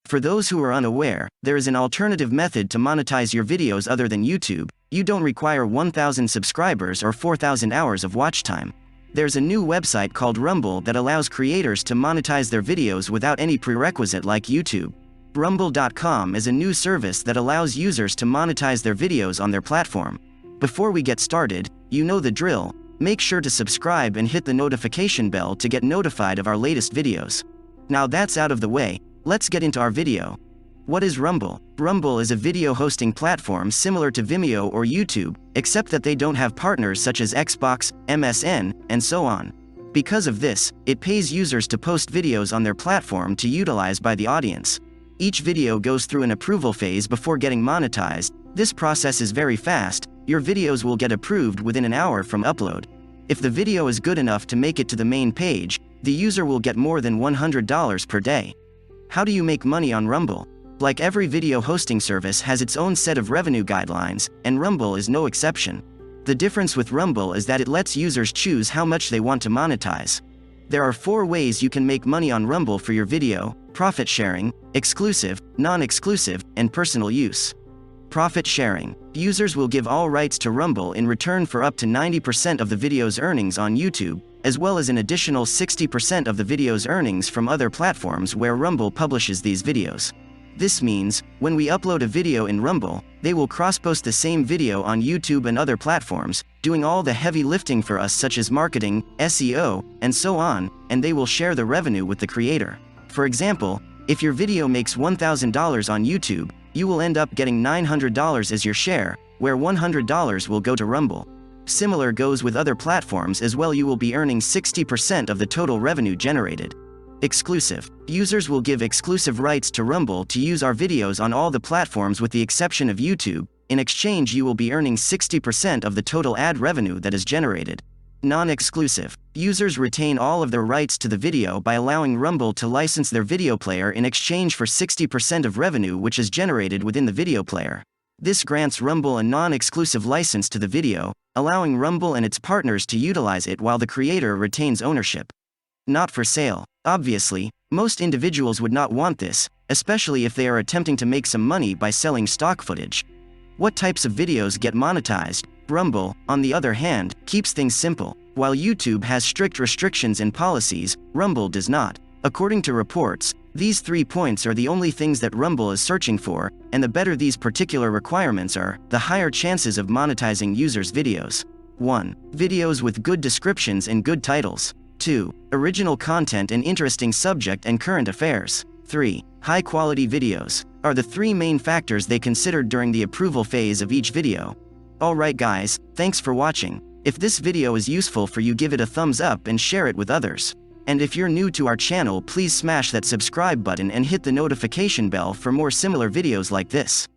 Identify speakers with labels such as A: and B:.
A: For those who are unaware, there is an alternative method to monetize your videos other than YouTube. You don't require 1,000 subscribers or 4,000 hours of watch time. There's a new website called Rumble that allows creators to monetize their videos without any prerequisite like YouTube. Rumble.com is a new service that allows users to monetize their videos on their platform. Before we get started, you know the drill. Make sure to subscribe and hit the notification bell to get notified of our latest videos. Now that's out of the way, let's get into our video. What is Rumble? Rumble is a video hosting platform similar to Vimeo or YouTube, except that they don't have partners such as Xbox, MSN, and so on. Because of this, it pays users to post videos on their platform to utilize by the audience. Each video goes through an approval phase before getting monetized. This process is very fast. Your videos will get approved within an hour from upload. If the video is good enough to make it to the main page, the user will get more than $100 per day. How do you make money on Rumble? Like every video hosting service has its own set of revenue guidelines, and Rumble is no exception. The difference with Rumble is that it lets users choose how much they want to monetize. There are 4 ways you can make money on Rumble for your video: profit sharing, exclusive, non-exclusive, and personal use. Profit sharing. Users will give all rights to Rumble in return for up to 90% of the video's earnings on YouTube, as well as an additional 60% of the video's earnings from other platforms where Rumble publishes these videos. This means, when we upload a video in Rumble, they will cross-post the same video on YouTube and other platforms, doing all the heavy lifting for us such as marketing, SEO, and so on, and they will share the revenue with the creator. For example, if your video makes $1,000 on YouTube, you will end up getting $900 as your share, where $100 will go to Rumble. Similar goes with other platforms as well. You will be earning 60% of the total revenue generated. Exclusive. Users will give exclusive rights to Rumble to use our videos on all the platforms with the exception of YouTube. In exchange, you will be earning 60% of the total ad revenue that is generated. Non-exclusive. Users retain all of their rights to the video by allowing Rumble to license their video player in exchange for 60% of revenue which is generated within the video player. This grants Rumble a non-exclusive license to the video, allowing Rumble and its partners to utilize it while the creator retains ownership. Not for sale. Obviously, most individuals would not want this, especially if they are attempting to make some money by selling stock footage. What types of videos get monetized? Rumble, on the other hand, keeps things simple. While YouTube has strict restrictions and policies, Rumble does not. According to reports, these 3 points are the only things that Rumble is searching for, and the better these particular requirements are, the higher chances of monetizing users' videos. 1. Videos with good descriptions and good titles. 2. Original content and interesting subject and current affairs. 3. High-quality videos are the 3 main factors they considered during the approval phase of each video. Alright guys, thanks for watching. If this video is useful for you, give it a thumbs up and share it with others. And if you're new to our channel, please smash that subscribe button and hit the notification bell for more similar videos like this.